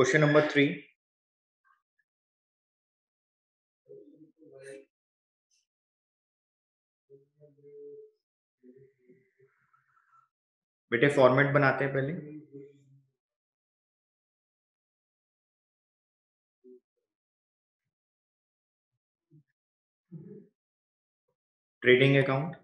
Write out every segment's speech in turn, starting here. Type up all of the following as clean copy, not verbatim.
Question number 3। बेटे format बनाते हैं पहले। Trading account,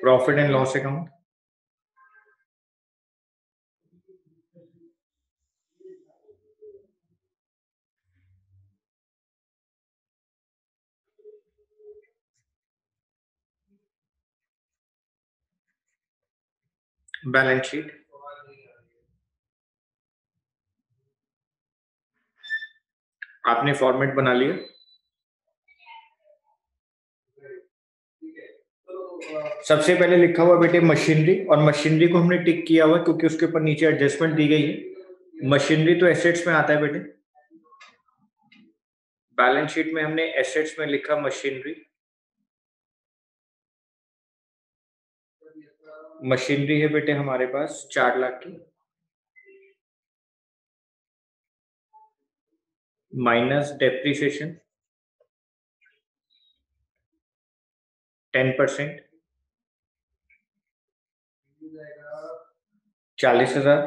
profit and loss account, balance sheet. आपने फॉर्मेट बना लिया। सबसे पहले लिखा हुआ बेटे मशीनरी, और मशीनरी को हमने टिक किया हुआ क्योंकि उसके ऊपर नीचे एडजस्टमेंट दी गई है। मशीनरी तो एसेट्स में आता है बेटे। बैलेंस शीट में हमने एसेट्स में लिखा मशीनरी। मशीनरी है बेटे हमारे पास 4 लाख की, माइनस डेप्रिसिएशन 10%, 40,000,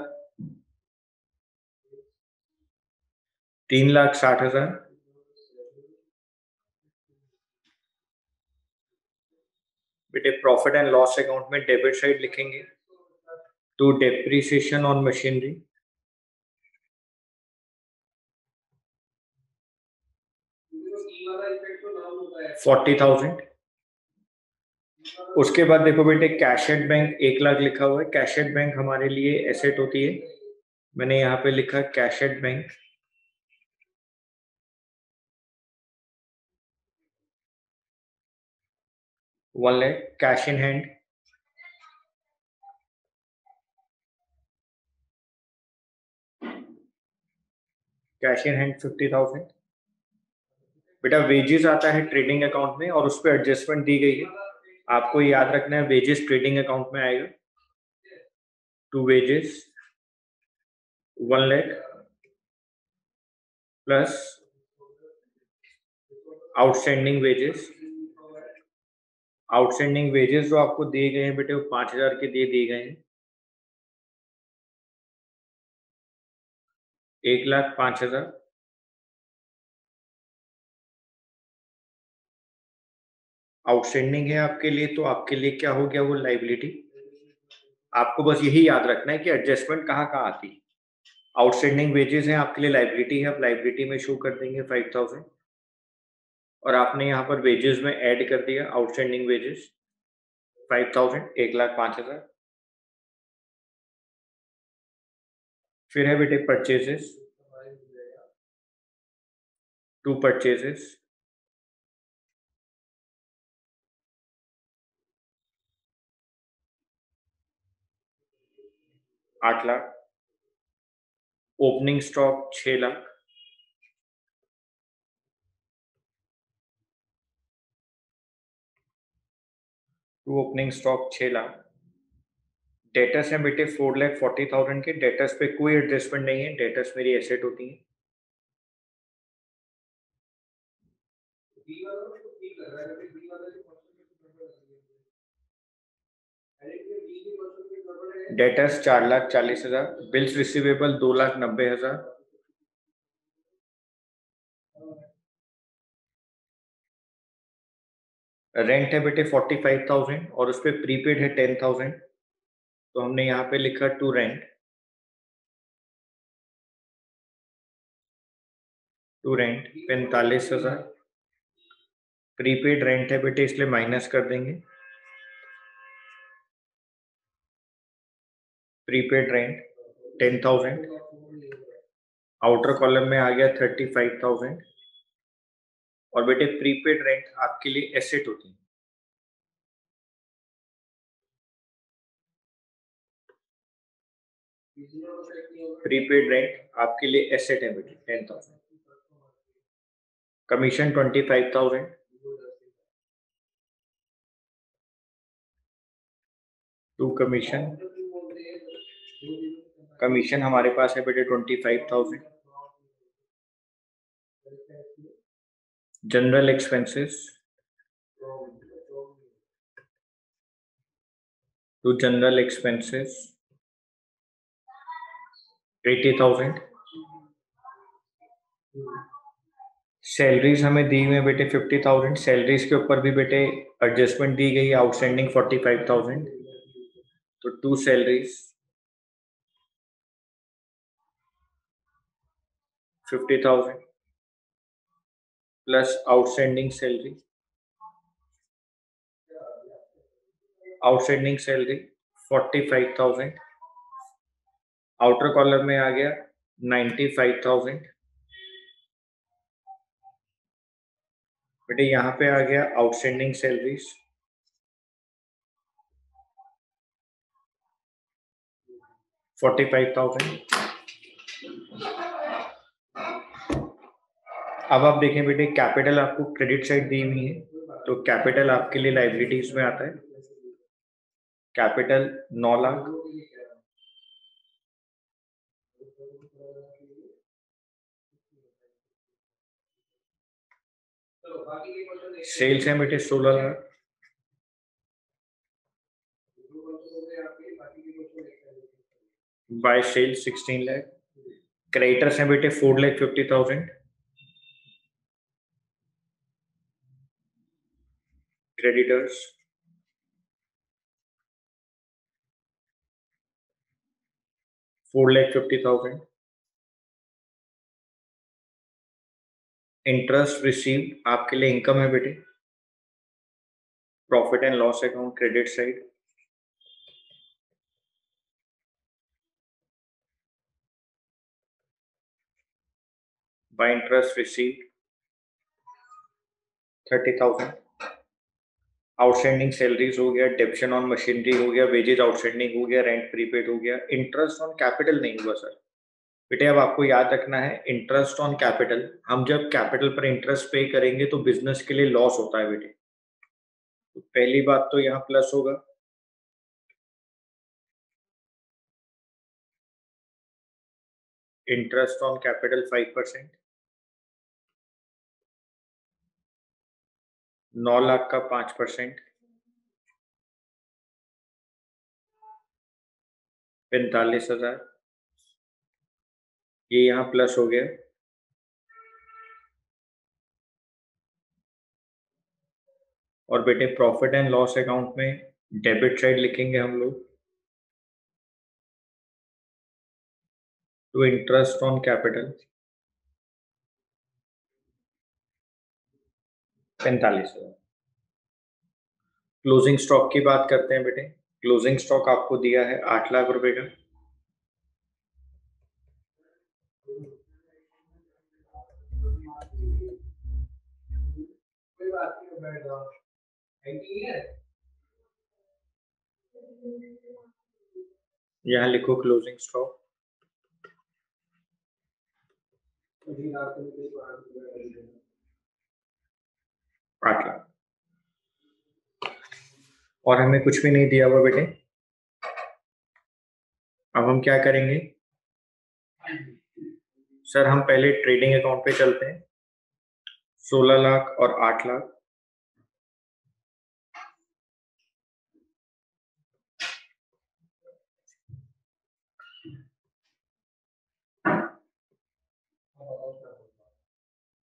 3,60,000, बेटे प्रॉफिट एंड लॉस अकाउंट में डेबिट साइड लिखेंगे टू डेप्रिसिएशन ऑन मशीनरी 40,000। उसके बाद देखो बेटे कैश एट बैंक 1 लाख लिखा हुआ है। कैश एट बैंक हमारे लिए एसेट होती है। मैंने यहाँ पे लिखा cash at bank, one lakh. Cash in hand, cash in hand 50,000। बेटा वेजेस आता है ट्रेडिंग अकाउंट में और उस पर एडजस्टमेंट दी गई है। आपको याद रखना है वेजेस ट्रेडिंग अकाउंट में आएगा। To wages 1 lakh plus outstanding wages. Outstanding wages जो आपको दिए गए हैं बेटे वो 5,000 के दिए गए हैं। 1,05,000। आउटस्टैंडिंग है आपके लिए, तो आपके लिए क्या हो गया वो लाइबिलिटी। आपको बस यही याद रखना है कि एडजस्टमेंट कहाँ कहाँ आती है। आउटस्टैंडिंग वेजेस हैं आपके लिए लाइबिलिटी है, आप लाइबिलिटी में शो कर देंगे 5,000, और आपने यहाँ पर वेजेस में ऐड कर दिया आउटस्टैंडिंग वेजेस 5,000, 1,05,000। फिर है बेटे purchases, to purchases 8 lakh. Opening stock 6 lakh. To opening stock 6 lakh. Debtors हैं बेटे 4,40,000 के। डेटर्स पे कोई एडजस्टमेंट नहीं है, डेटर्स मेरी एसेट होती है। डेटर्स 4,40,000। Bills receivable 2,90,000। रेंट है बेटे 45,000 और उस पर प्रीपेड है 10,000, तो हमने यहाँ पे लिखा to rent. To rent 45,000। Prepaid rent है बेटे इसलिए माइनस कर देंगे। Prepaid rent 10,000। आउटर कॉलम में आ गया 35,000। और बेटे प्रीपेड रेंट आपके लिए एसेट होती है। प्रीपेड रेंट आपके लिए एसेट है बेटे 10,000। कमीशन 25,000। टू कमीशन, कमीशन हमारे पास है बेटे 25,000। General expenses, to general expenses 80,000। Salaries हमें दी हुई है बेटे 50,000। सैलरीज के ऊपर भी बेटे एडजस्टमेंट दी गई, आउटस्टैंडिंग 45,000। तो to salaries 50,000 plus outstanding salary, outstanding salary 45,000। Outer column में आ गया 95,000। बेटे यहाँ पे आ गया आउटस्टैंडिंग सैलरीज 45,000। अब आप देखें बेटे कैपिटल आपको क्रेडिट साइड दी हुई है, तो कैपिटल आपके लिए लाइबिलिटीज में आता है। कैपिटल 9 लाख, सेल्स है बेटे 16 lakh, by sales 16 lakh. Creditors हैं बेटे 4,50,000। क्रेडिटर्स 4,50,000। इंटरेस्ट रिसीव्ड आपके लिए इनकम है बेटे, profit and loss account credit side. Bye interest received 30,000। Outstanding salaries हो गया, डेप्शन ऑन मशीनरी हो गया, वेजेज आउटस्टैंडिंग हो गया, रेंट प्रीपेड हो गया। इंटरेस्ट ऑन कैपिटल नहीं हुआ सर। बेटे अब आपको याद रखना है इंटरेस्ट ऑन कैपिटल, हम जब कैपिटल पर इंटरेस्ट पे करेंगे तो बिजनेस के लिए लॉस होता है बेटे। तो पहली बात तो यहाँ प्लस होगा, इंटरेस्ट ऑन कैपिटल 5%, 9 लाख का 5%, 45,000। ये यहाँ प्लस हो गया। और बेटे प्रॉफिट एंड लॉस अकाउंट में डेबिट साइड लिखेंगे हम लोग, to interest on capital 45,000। Closing stock की बात करते हैं बेटे। क्लोजिंग स्टॉक आपको दिया है 8 लाख रुपए का। यहाँ लिखो क्लोजिंग स्टॉक 8 लाख। और हमें कुछ भी नहीं दिया हुआ बेटे। अब हम क्या करेंगे सर, हम पहले ट्रेडिंग अकाउंट पे चलते हैं। 16 लाख और 8 लाख,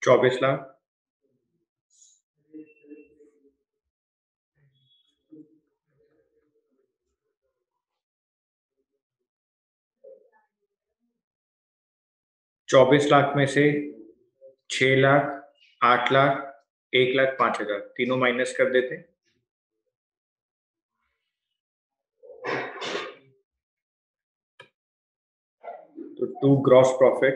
चौबीस लाख। चौबीस लाख में से 6 लाख, 8 लाख, 1,05,000 तीनों माइनस कर देते। तो टू ग्रॉस प्रॉफिट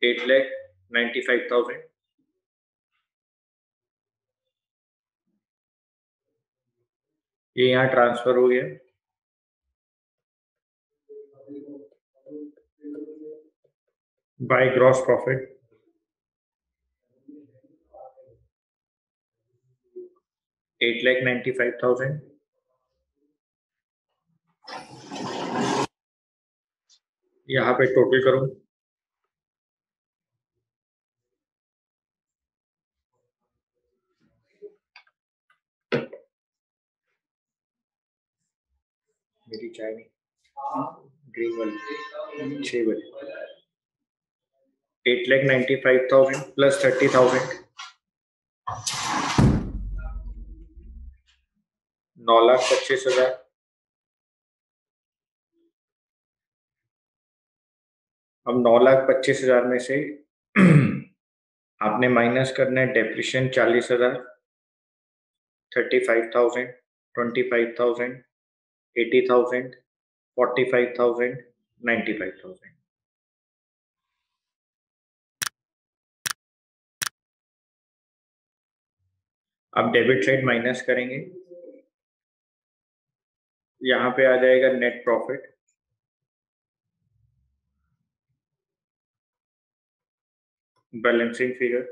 8,95,000। ये यहाँ ट्रांसफर हो गया। By gross profit 8,95,000। यहाँ पे टोटल करो। मेरी चाय नहीं, ग्रीन वाली 6 बजे। 8,95,000 प्लस 30,000 9,25,000। अब 9,25,000 में से आपने माइनस करना है डेप्रिशिएशन 40,000, 35,000, 25,000, 80,000, 45,000, 95,000। अब डेबिट साइड माइनस करेंगे, यहाँ पे आ जाएगा net profit. Balancing figure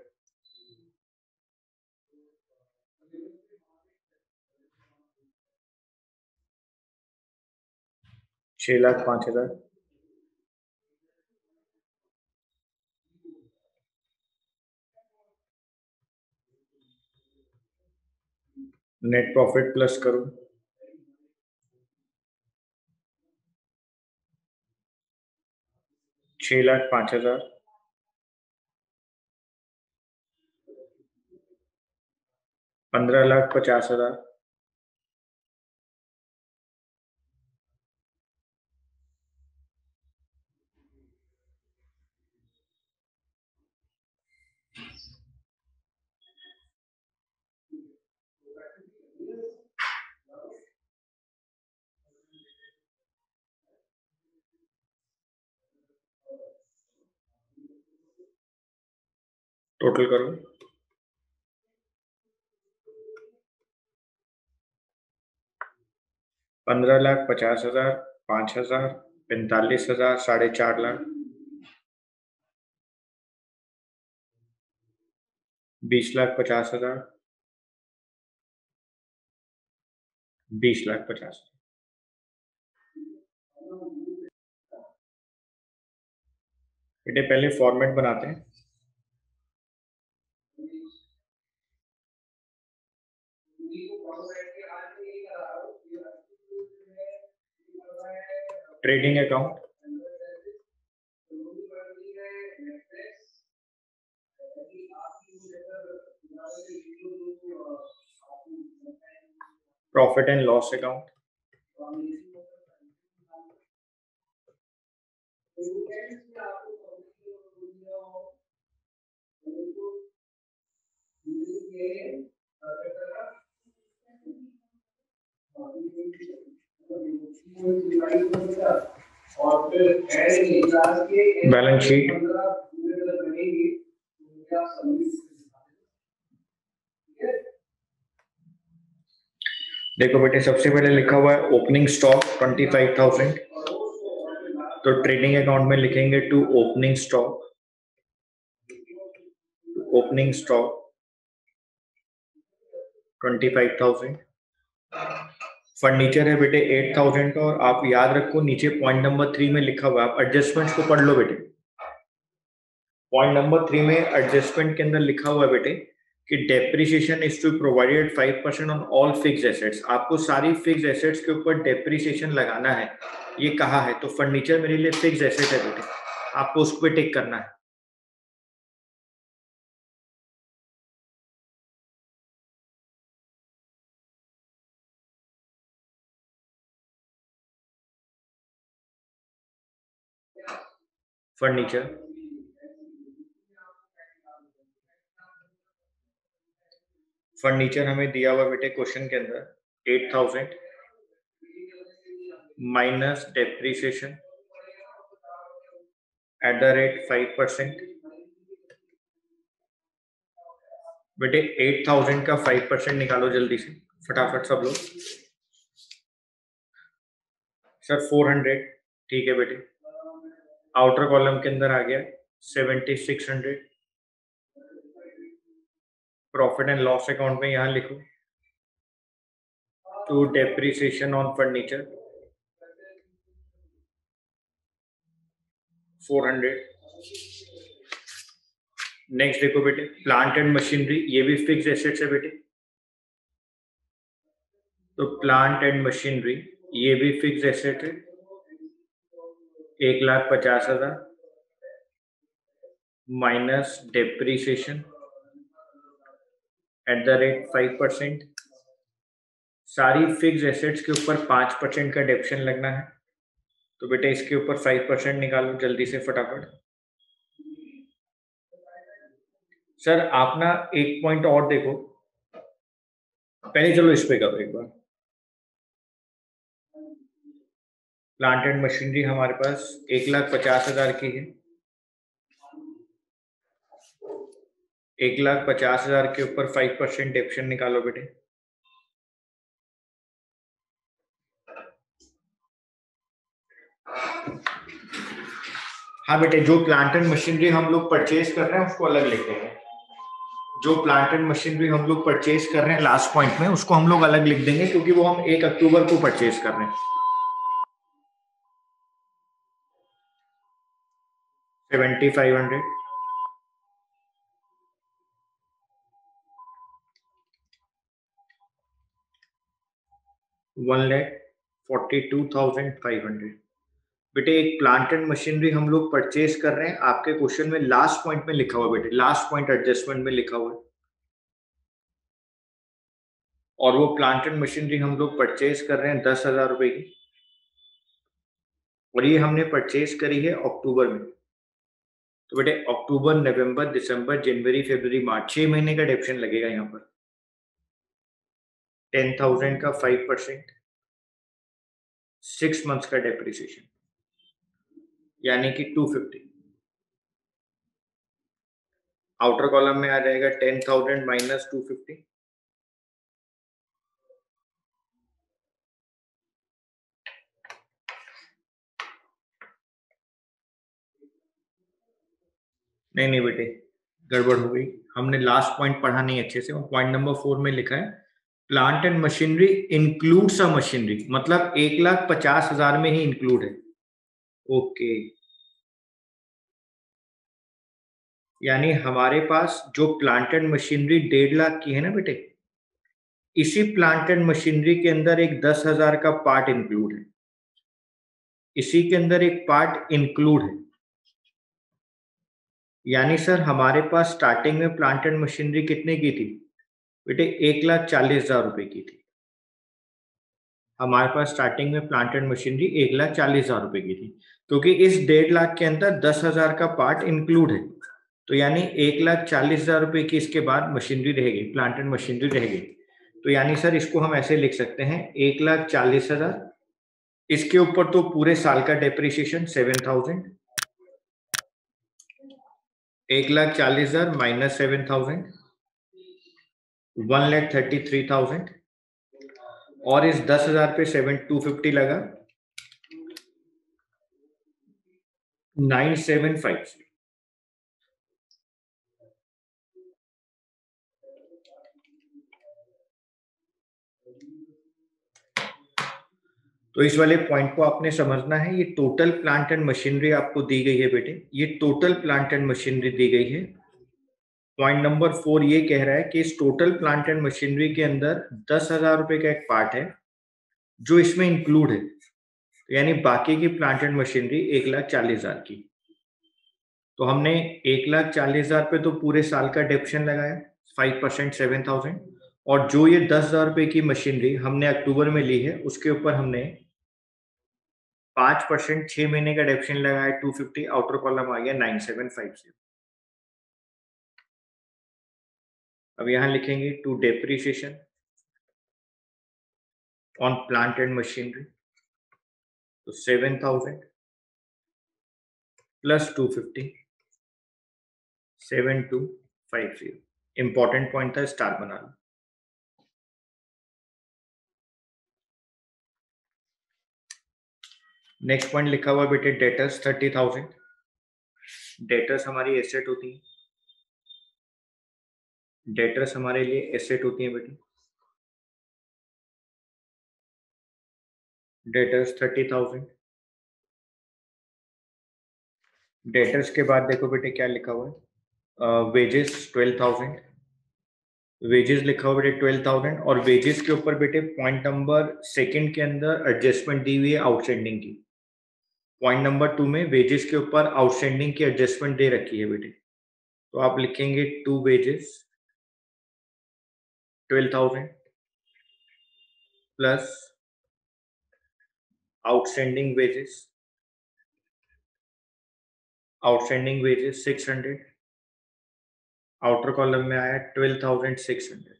6,05,000। Net profit plus करो, 6,05,000। 15,50,000। टोटल करो, 15,50,000, 5,000, 45,000, 4,50,000, 20,50,000, 20,50,000। बेटे पहले फॉर्मेट बनाते हैं। Trading account, profit and loss account, balance sheet, देखो बेटे सबसे पहले लिखा हुआ है ओपनिंग स्टॉक 25,000, तो ट्रेडिंग अकाउंट में लिखेंगे to opening stock, opening stock 25,000। Furniture है बेटे 8,000 का, और आप याद रखो नीचे पॉइंट नंबर 3 में लिखा हुआ है, आप एडजस्टमेंट्स को पढ़ लो बेटे। पॉइंट नंबर 3 में एडजस्टमेंट के अंदर लिखा हुआ है बेटे कि depreciation is to provided 5% on all fixed assets. आपको सारी फिक्स्ड एसेट्स के ऊपर डेप्रिसिएशन लगाना है, ये कहा है। तो फर्नीचर मेरे लिए फिक्स्ड एसेट है बेटे, आपको उस पर टिक करना है। फर्नीचर फर्नीचर हमें दिया हुआ बेटे क्वेश्चन के अंदर 8,000 minus depreciation at the rate 5%। बेटे 8000 का 5% निकालो जल्दी से, फटाफट सब लोग। सर 400, ठीक है बेटे। आउटर कॉलम के अंदर आ गया 7600। प्रॉफिट एंड लॉस अकाउंट में यहां लिखो to depreciation on furniture 400। Next देखो बेटे, प्लांट एंड मशीनरी, ये भी फिक्स एसेट्स है बेटे। तो प्लांट एंड मशीनरी ये भी फिक्स एसेट है, 1,50,000 minus depreciation at the rate 5%। सारी फिक्स एसेट्स के ऊपर 5% का डेप्शन लगना है, तो बेटे इसके ऊपर 5% निकालो जल्दी से फटाफट। सर आप ना एक पॉइंट और देखो, पहले चलो इस पे करो एक बार। प्लांट एंड मशीनरी हमारे पास 1,50,000 की है, 1,50,000 के ऊपर 5% डेप्शन निकालो बेटे। हाँ बेटे, जो प्लांट एंड मशीनरी हम लोग परचेज कर रहे हैं उसको अलग लिख देंगे। जो प्लांट एंड मशीनरी हम लोग परचेज कर रहे हैं लास्ट पॉइंट में, उसको हम लोग अलग लिख देंगे, क्योंकि वो हम 1 अक्टूबर को परचेज कर रहे हैं। 7,500, 1,42,500। बेटे एक प्लांट एंड मशीनरी हम लोग परचेज कर रहे हैं, आपके क्वेश्चन में लास्ट पॉइंट में लिखा हुआ बेटे, लास्ट पॉइंट एडजस्टमेंट में लिखा हुआ है। और वो प्लांट एंड मशीनरी हम लोग परचेज कर रहे हैं 10,000 रुपए की, और ये हमने परचेज करी है अक्टूबर में। तो बेटे अक्टूबर, नवंबर, दिसंबर, जनवरी, फरवरी, मार्च, 6 महीने का डेप्शन लगेगा यहाँ पर। 10,000 का 5%, 6 मंथ्स का डेप्रिसिएशन, यानी कि 250। आउटर कॉलम में आ जाएगा 10,000 माइनस 250। नहीं नहीं बेटे, गड़बड़ हो गई, हमने लास्ट पॉइंट पढ़ा नहीं अच्छे से। पॉइंट नंबर 4 में लिखा है plant and machinery includes a machinery, मतलब 1,50,000 में ही इंक्लूड है। ओके, यानी हमारे पास जो प्लांट एंड मशीनरी 1,50,000 की है ना बेटे, इसी प्लांट एंड मशीनरी के अंदर एक 10,000 का पार्ट इंक्लूड है, इसी के अंदर एक पार्ट इंक्लूड है। यानी सर हमारे पास स्टार्टिंग में प्लांट एंड मशीनरी कितने की थी बेटे? 1,40,000 रुपए की थी। हमारे पास स्टार्टिंग में प्लांट एंड मशीनरी 1,40,000 रुपए की थी, क्योंकि इस 1,50,000 के अंदर 10,000 का पार्ट इंक्लूड है। तो यानी 1,40,000 रुपए की इसके बाद मशीनरी रहेगी, प्लांट एंड मशीनरी रहेगी। तो यानी सर इसको हम ऐसे लिख सकते हैं 1,40,000, इसके ऊपर तो पूरे साल का डेप्रिसिएशन 7,000, 1,40,000 माइनस 7,000, 1,33,000, और इस 10,000 पे 250 लगा, 9,750। तो इस वाले पॉइंट को आपने समझना है, ये टोटल प्लांट एंड मशीनरी आपको दी गई है बेटे, ये टोटल प्लांट एंड मशीनरी दी गई है। पॉइंट नंबर 4 ये कह रहा है कि इस टोटल प्लांट एंड मशीनरी के अंदर 10,000 रुपए का एक पार्ट है जो इसमें इंक्लूड है, यानी बाकी की प्लांट एंड मशीनरी 1,40,000 की। तो हमने 1,40,000 पे तो पूरे साल का डेप्शन लगाया 5%, 7,000, और जो ये 10,000 रुपए की मशीनरी हमने अक्टूबर में ली है उसके ऊपर हमने 5% 6 महीने का डेप्शन लगाया 250। आउटर कॉलम आ गया 9,750। अब यहां लिखेंगे to depreciation on plant and machinery, तो 7,000 प्लस 250, 7,250। इंपॉर्टेंट पॉइंट था, स्टार बना लो। नेक्स्ट पॉइंट लिखा हुआ बेटे डेटर्स 30,000। डेटर्स हमारी एसेट होती है, डेटर्स हमारे लिए एसेट होती है बेटे। डेटर्स 30,000। डेटर्स के बाद देखो बेटे क्या लिखा हुआ है, वेजेस 12,000। वेजेस लिखा हुआ बेटे 12,000 और वेजेस के ऊपर बेटे पॉइंट नंबर सेकंड के अंदर एडजस्टमेंट दी हुई है आउटस्टैंडिंग की। पॉइंट नंबर 2 में वेजेस के ऊपर आउटस्टैंडिंग की एडजस्टमेंट दे रखी है बेटे, तो आप लिखेंगे to wages 12,000 plus outstanding wages, outstanding wages 600। Outer column में आया 12,600।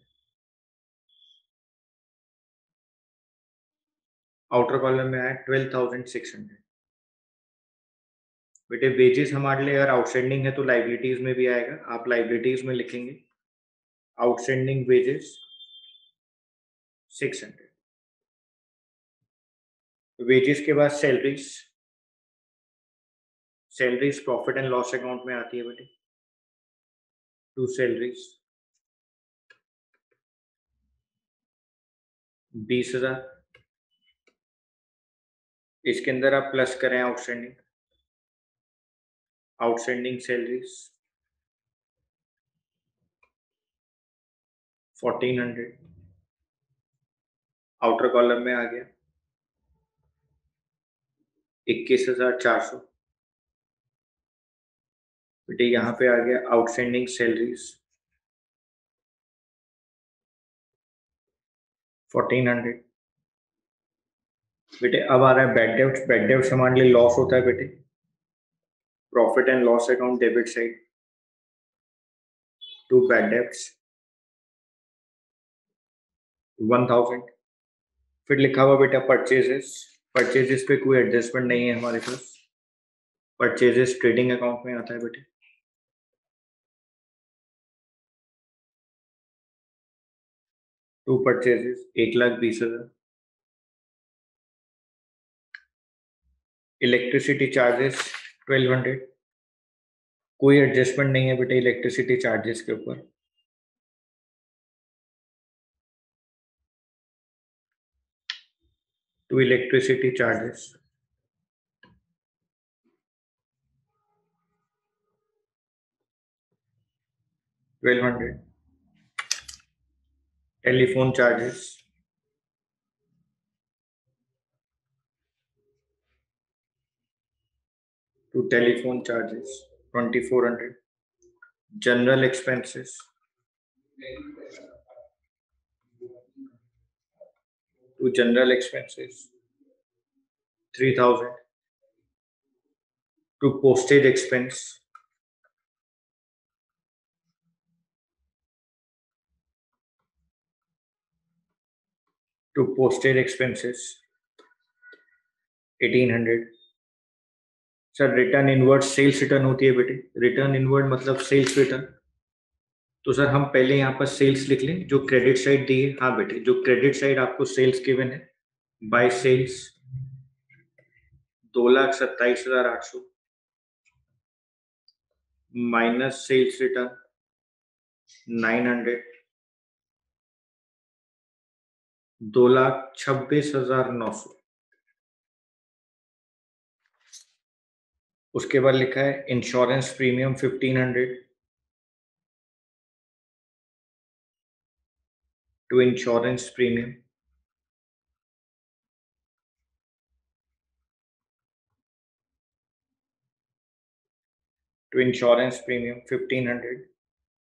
आउटर कॉलम में आया 12,600। बेटे वेजेस हमारे लिए अगर आउटस्टैंडिंग है तो लाइबिलिटीज में भी आएगा, आप लाइबिलिटीज में लिखेंगे आउटस्टैंडिंग वेजेस 600। वेजेस के बाद salaries, salaries profit and loss account में आती है बेटे। To salaries 20,000। इसके अंदर आप प्लस करें outstanding, outstanding salaries 1,400। Outer column में आ गया 21,400। बेटे यहाँ पे आ गया आउटस्टैंडिंग सैलरीज 1,400। बेटे अब आ रहा है बैड डेब्ट्स। बैड डेब्ट्स हमारे लिए लॉस होता है बेटे, profit and loss account debit side to bad debts 1,000। फिर लिखा हुआ बेटा परचेजेस, परचेजेस पे कोई एडजस्टमेंट नहीं है हमारे पास, परचेजेस ट्रेडिंग अकाउंट में आता है बेटे। To purchases 1,20,000। Electricity charges 1,200। कोई एडजस्टमेंट नहीं है बेटे इलेक्ट्रिसिटी चार्जेस के ऊपर। To electricity charges 1,200। Telephone charges to telephone charges 2,400। General expenses to general expenses 3,000। To postage expense to postage expenses 1,800। Sir return inward sales return होती है बेटे, return inward मतलब सेल्स रिटर्न। तो सर हम पहले यहाँ पर सेल्स लिख लें जो क्रेडिट साइड दी है। हाँ बेटे जो क्रेडिट साइड आपको सेल्स गिवन है, by sales 2,27,800 minus sales return 900 2,26,900। उसके बाद लिखा है insurance premium 1,500 to insurance premium to insurance premium 1,500।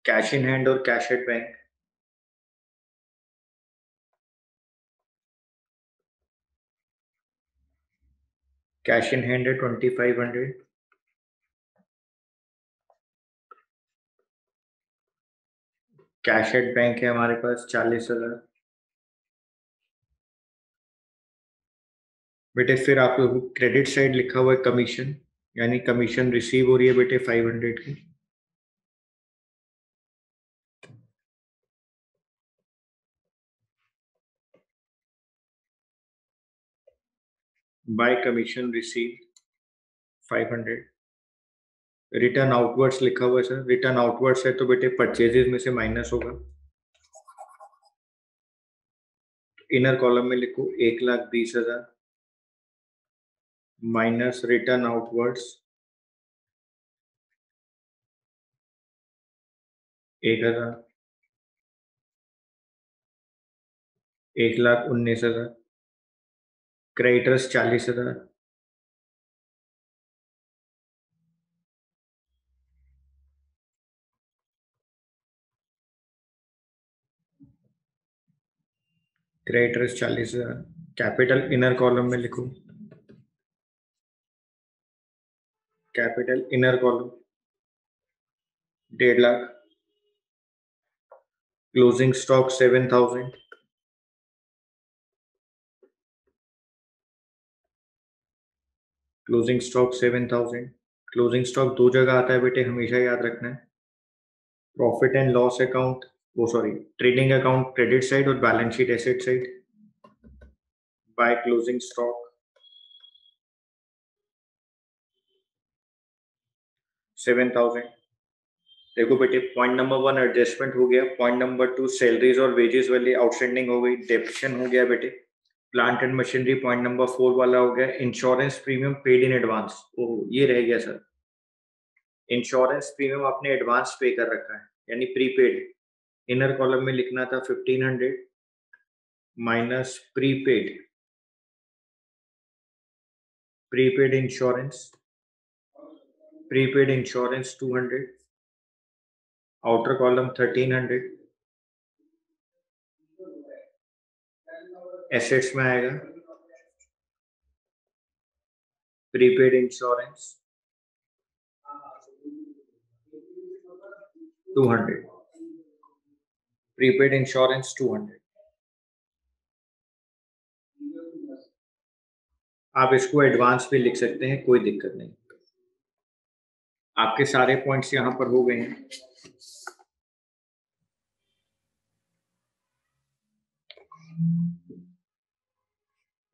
Cash in hand और cash at bank cash in hand है 2,500। कैश एट बैंक है हमारे पास 40,000। बेटे फिर आप लोग क्रेडिट साइड लिखा हुआ है कमीशन, यानी कमीशन रिसीव हो रही है बेटे 500 की। Bye commission receive 500। Return outwards लिखा हुआ है सर, रिटर्न आउटवर्ड्स है तो बेटे परचेजेस में से माइनस होगा। इनर कॉलम में लिखो 1,20,000 minus returns outwards 1,000, 1,19,000, creditors 40,000, creditors 40,000। Capital inner column में लिखो, capital inner column 1,50,000, closing stock 7,000, closing stock 7,000। Closing stock दो जगह आता है बेटे, हमेशा याद रखना है। प्रॉफिट एंड लॉस अकाउंट, वो sorry, trading account credit side और balance sheet asset side. By closing stock 7,000। देखो बेटे, पॉइंट नंबर 1 एडजस्टमेंट हो गया, पॉइंट नंबर 2 सैलरीज और वेजेस वाली आउटस्टैंडिंग हो गई, डेप्रिसिएशन हो गया बेटे, plant and machinery point number 4 वाला हो गया, insurance premium paid in advance, oh ये रह गया सर। इंश्योरेंस प्रीमियम आपने एडवांस पे कर रखा है यानी प्रीपेड। इनर कॉलम में लिखना था 1,500 minus prepaid, prepaid insurance, prepaid insurance 200, outer column 1,300, assets में आएगा प्रीपेड इंश्योरेंस 200, प्रीपेड इंश्योरेंस 200। आप इसको एडवांस पे लिख सकते हैं, कोई दिक्कत नहीं। आपके सारे पॉइंट्स यहां पर हो गए हैं।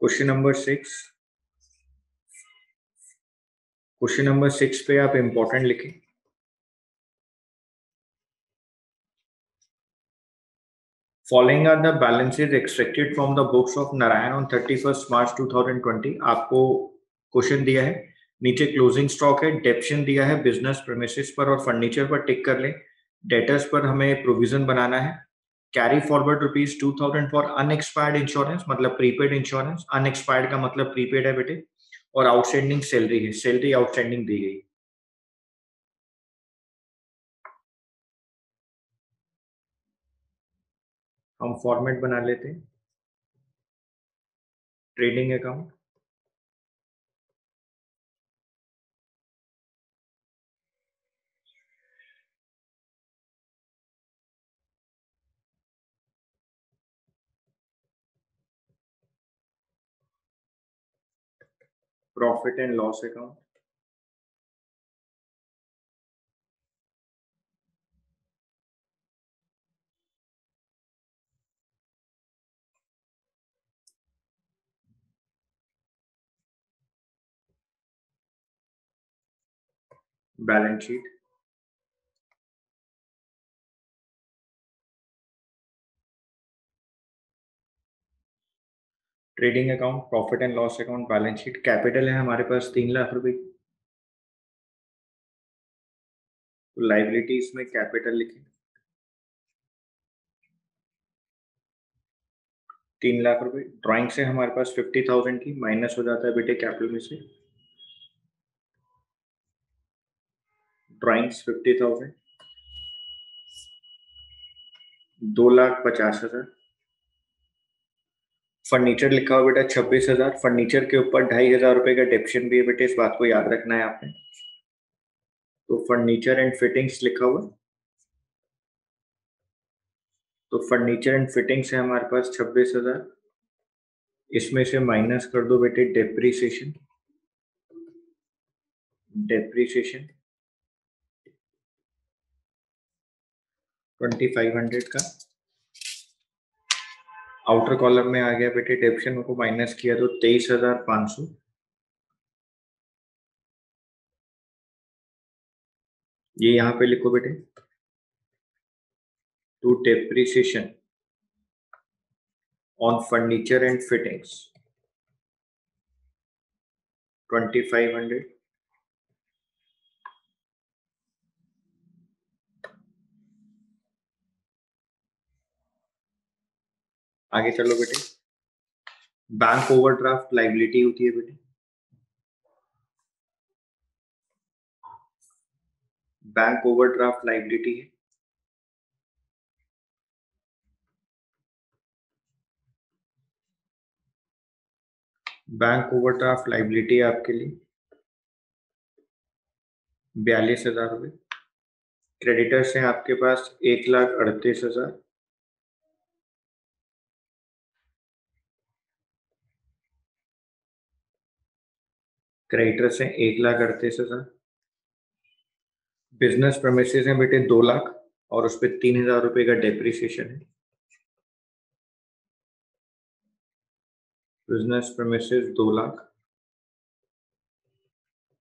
क्वेश्चन नंबर 6, क्वेश्चन नंबर 6 पे आप इंपॉर्टेंट लिखें। Following are the balances extracted from the books of Narayan on 31st March 2020। आपको क्वेश्चन दिया है, नीचे क्लोजिंग स्टॉक है, डेप्शन दिया है बिजनेस प्रेमिसेस पर और फर्नीचर पर टिक कर ले। डेटर्स पर हमें प्रोविजन बनाना है। Carry forward ₹2,000 for unexpired insurance, मतलब प्रीपेड इंश्योरेंस, अनएक्सपायर्ड का मतलब प्रीपेड है बेटे, और आउटस्टैंडिंग सैलरी है, सैलरी आउटस्टैंडिंग दी गई। हम फॉर्मेट बना लेते हैं, trading account, profit and loss account, balance sheet, trading account, profit and loss account, balance sheet. Capital है हमारे पास 3,00,000 रुपए, तो लाइबिलिटीज में कैपिटल लिखें 3,00,000 रुपए। ड्राइंग से हमारे पास 50,000 की माइनस हो जाता है बेटे कैपिटल में से, ड्राइंग्स 50,000, 2,50,000। फर्नीचर लिखा हुआ बेटा 26,000, फर्नीचर के ऊपर 2,500 रुपए का डेप्शन भी है बेटे, इस बात को याद रखना है आपने। तो फर्नीचर एंड फिटिंग्स लिखा हुआ, तो फर्नीचर एंड फिटिंग्स है हमारे पास 26,000, इसमें से माइनस कर दो बेटे डेप्रीसिएशन, डेप्रीसिएशन 2,500 का, आउटर कॉलम में आ गया बेटे, डेप्शन को माइनस किया तो 23,500। ये यहाँ पे लिखो बेटे, to depreciation on furniture and fittings 2,500। आगे चलो बेटे, बैंक ओवरड्राफ्ट लाइबिलिटी होती है बेटे, बैंक ओवरड्राफ्ट लाइबिलिटी है। बैंक ओवरड्राफ्ट लाइबिलिटी आपके लिए 42,000 रुपये। क्रेडिटर्स हैं आपके पास 1,38,000। क्रेडिटर्स हैं 1,38,000। बिजनेस प्रेमिसेस हैं बेटे 2 लाख और उस पर 3,000 रुपये का डेप्रिसिएशन है। Business premises 2 lakh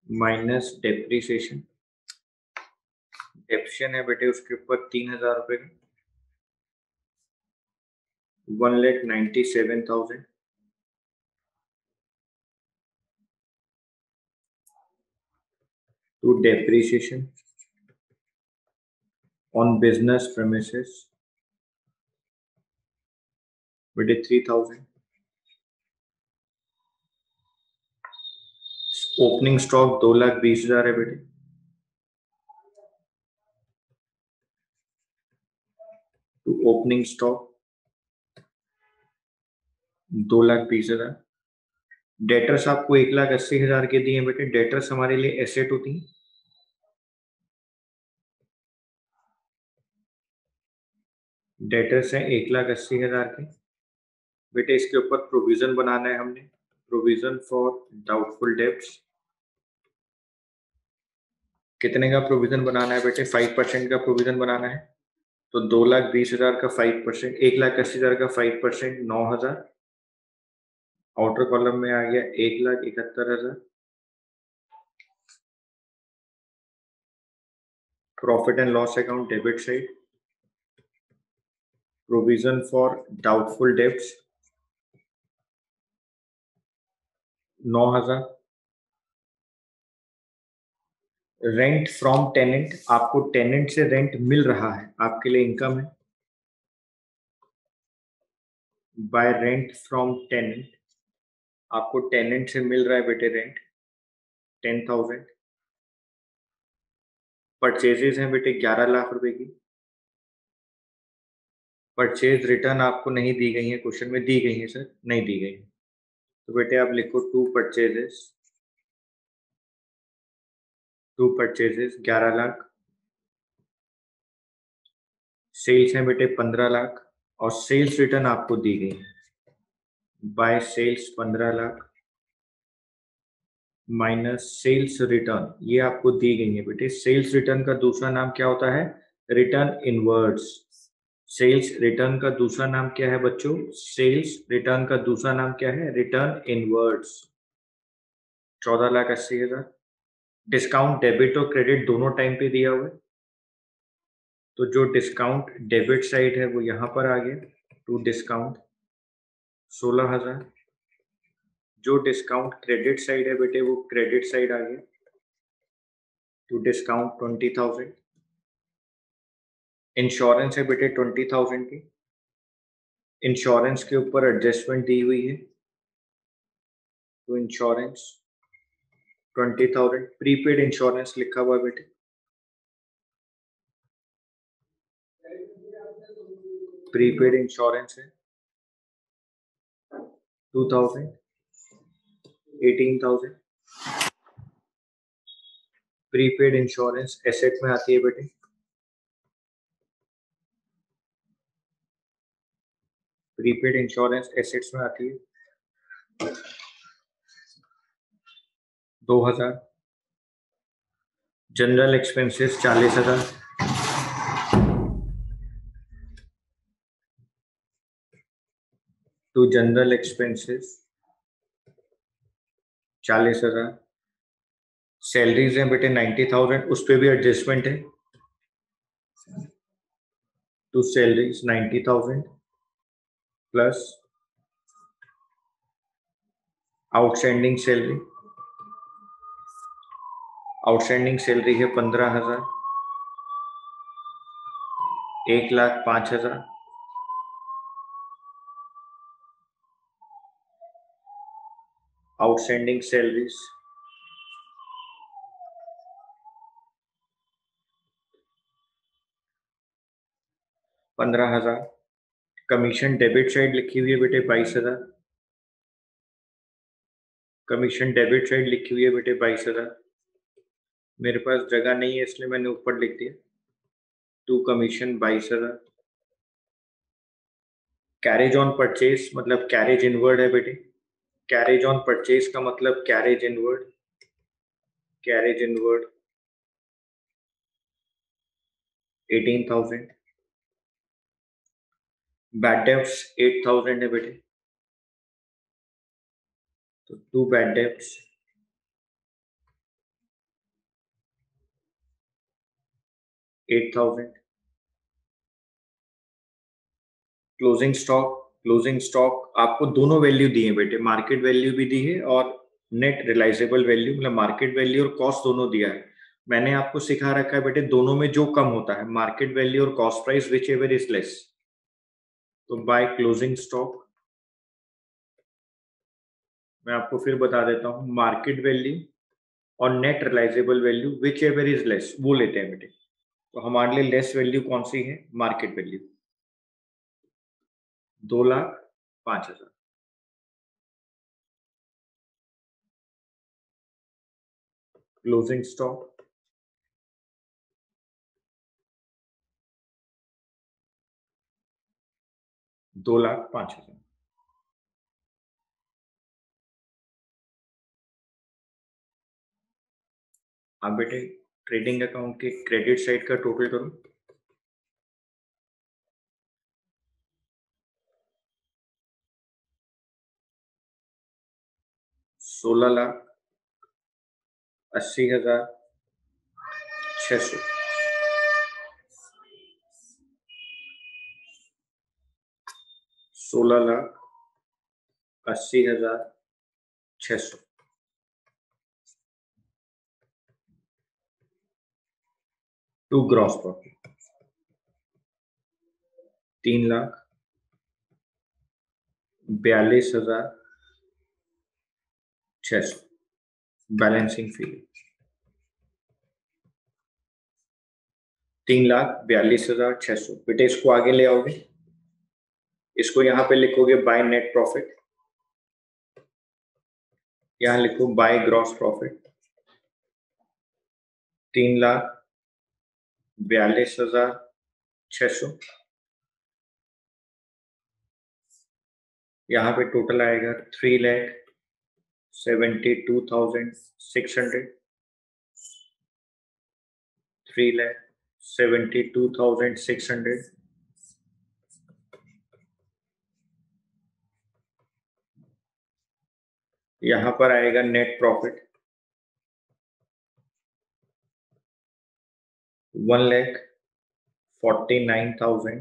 minus depreciation, डेप्शन है बेटे उसके ऊपर 3,000 रुपये का, 1,97,000। to depreciation on business premises with 3,000। Opening stock 2,20,000 है बेटे, टू ओपनिंग स्टॉक 2,20,000। डेटर्स आपको 1,80,000 के दिए बेटे, डेटर्स हमारे लिए एसेट होती है। डेटर्स हैं 1,80,000 के बेटे, इसके ऊपर प्रोविजन बनाना है हमने, प्रोविजन फॉर डाउटफुल डेब्ट्स। कितने का प्रोविजन बनाना है बेटे? 5% का प्रोविजन बनाना है। तो 2,20,000 का 5%, 1,80,000 का 5% 9,000। आउटर कॉलम में आ गया 1,71,000। Profit and loss account debit side, provision for doubtful debts 9,000। Rent from tenant, आपको टेनेंट से रेंट मिल रहा है, आपके लिए इनकम है। बाय रेंट फ्रॉम टेनेंट, आपको टेनेंट से मिल रहा है बेटे रेंट, 10,000। परचेजेस हैं बेटे 11 लाख रुपए की। परचेज रिटर्न आपको नहीं दी गई है, क्वेश्चन में दी गई है सर, नहीं दी गई है। तो बेटे आप लिखो टू परचेजेस 11 लाख। सेल्स हैं बेटे 15 लाख और सेल्स रिटर्न आपको दी गई है, by sales 15 lakh minus sales return, ये आपको दी गई है बेटे। सेल्स रिटर्न का दूसरा नाम क्या होता है? Return inwards. सेल्स रिटर्न का दूसरा नाम क्या है बच्चों? सेल्स रिटर्न का दूसरा नाम क्या है? Return inwards. 14,80,000। डिस्काउंट डेबिट और क्रेडिट दोनों टाइम पे दिया हुआ है, तो जो डिस्काउंट डेबिट साइड है वो यहां पर आ गया, टू डिस्काउंट 16,000। जो डिस्काउंट क्रेडिट साइड है बेटे वो क्रेडिट साइड आ गया, टू डिस्काउंट 20,000। इंश्योरेंस है बेटे 20,000 की, इंश्योरेंस के ऊपर एडजस्टमेंट दी हुई है, तो इंश्योरेंस 20,000। प्रीपेड इंश्योरेंस लिखा हुआ है बेटे, प्रीपेड इंश्योरेंस है 2,000, 18,000। प्रीपेड इंश्योरेंस एसेट में आती है बेटे, प्रीपेड इंश्योरेंस एसेट्स में आती है 2,000। General expenses 40,000, to general expenses 40,000। Salaries हैं बेटे 90,000, उस पर भी एडजस्टमेंट है। To salaries 90,000 plus outstanding salary. Outstanding salary है 15,000। 1,05,000। Outstanding salaries 15,000। Commission debit side लिखी हुई है बेटे 22,000। कमीशन डेबिट साइड लिखी हुई है बेटे 22,000। मेरे पास जगह नहीं है इसलिए मैंने ऊपर लिख दिया। To commission 22,000। Carriage on purchase मतलब कैरेज इनवर्ड है बेटे। कैरेज ऑन परचेज का मतलब carriage inward. Carriage inward 18,000। Bad debts 8,000 है बेटे, तो to bad debts 8,000। Closing stock. Closing stock आपको दोनों वैल्यू दी है बेटे, मार्केट वैल्यू भी दी है और नेट रियलाइजेबल वैल्यू, मतलब मार्केट वैल्यू और कॉस्ट दोनों दिया है। मैंने आपको सिखा रखा है बेटे दोनों में जो कम होता है, मार्केट वैल्यू और cost price whichever is less. तो बाय क्लोजिंग स्टॉक मैं आपको फिर बता देता हूं, मार्केट वैल्यू और net realisable value whichever is less वो लेते हैं बेटे। तो हमारे लिए लेस वैल्यू कौन सी है? Market value 2,05,000। Closing stock 2,05,000। आप बेटे ट्रेडिंग अकाउंट के क्रेडिट साइड का टोटल करो। 16,80,600। 16,80,600। To gross profit 3,42,600। Balancing fee 3,42,600। बेटे इसको आगे ले आओगे, इसको यहां पे लिखोगे बाय नेट प्रॉफिट, यहां लिखो बाय ग्रॉस प्रॉफिट। 3,42,600। यहाँ पे टोटल आएगा 3,72,600। 3,72,600। यहाँ पर आएगा नेट प्रॉफिट 1,49,100।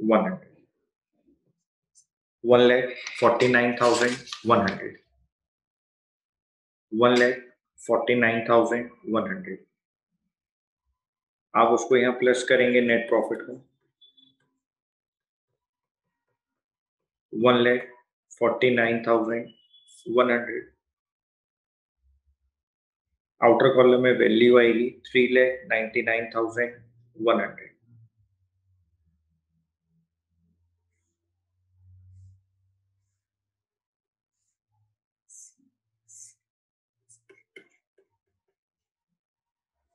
1,49,100। 1,49,100। आप उसको यहाँ प्लस करेंगे नेट प्रॉफिट को 1,49,100। आउटर कॉलम में वैल्यू आएगी 3,99,100।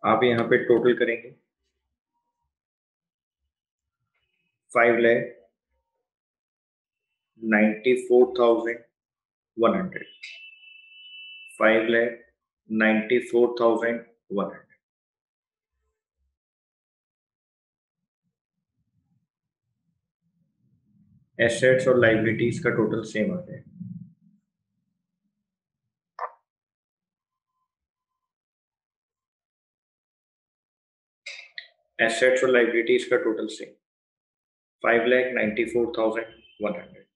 आप यहाँ पे टोटल करेंगे 5,94,100। 5,94,100। एसेट्स और लाइबिलिटीज का टोटल सेम आ जाए। एसेट्स और लाइबिलिटीज का टोटल सेम 5,94,100।